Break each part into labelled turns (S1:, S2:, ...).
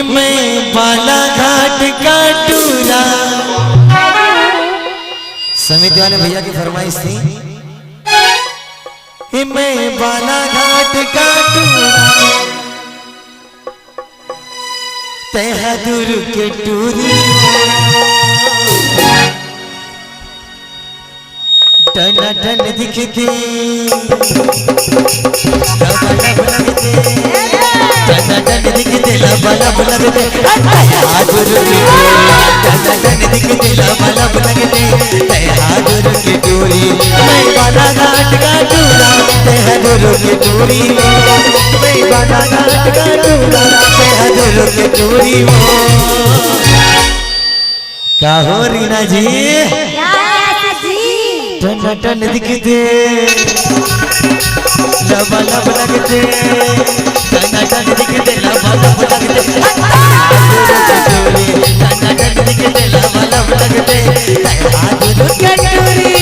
S1: मैं बालाघाट का टूरा। समिति वाले भैया की फरमाइश थी, मैं बालाघाट का टूरा, तहदुर के टूरी, टन टन दिखते टन टन दिखते लब लब लगते, तहदुर के टन टन दिखते लब लब लगते, तहदुर की टूरी, मैं बालाघाट का टूरा, तहदुर की टूरी, मैं बालाघाट का टूरा, तहदुर की टूरी। क्या हो रीना जी? टन टन दिखते लब लब लगते, टन टन दिखते लब लब लगते, टन टन दिखते लब लब लगते, तहदुर की टूरी।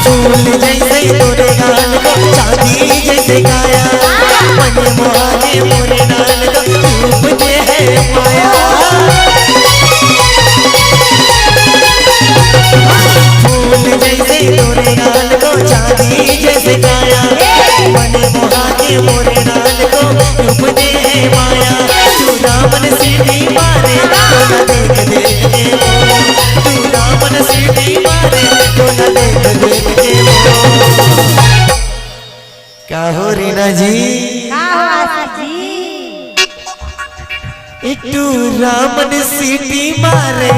S1: फूल जैसे तोरे गाल को, चांदी जैसे काया, मन मोहाने मोरे नाल को, रूप जे है माया। फूल जैसे तोरे गाल को, चांदी जैसे काया, मन मोहाने मोरे नाल को, रूप जे है माया। तू दामन सीढ़ी मारे तो न देख देख के वो, तू दामन सीढ़ी मारे तो न देख देख के वो। क्या हो रीना जी? एक तू रामन सीटी मारे,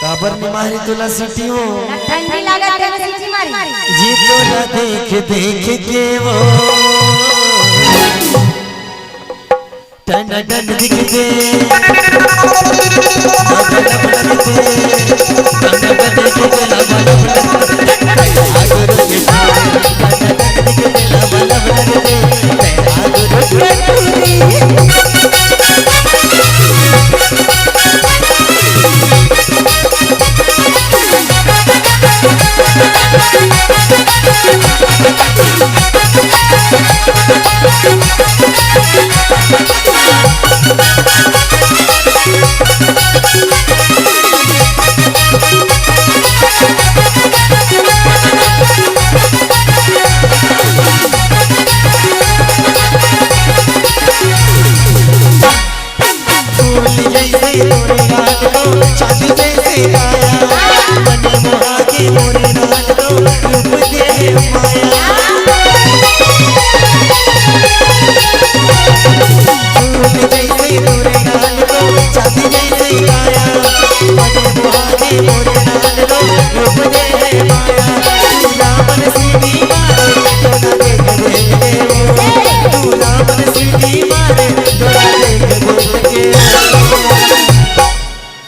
S1: काबर में मारी तुला सीटी हो,
S2: ठंडी लागत है सीटी मारी
S1: जी तो न देख देख के वो, टन टन दिखते लब लब लगते, टन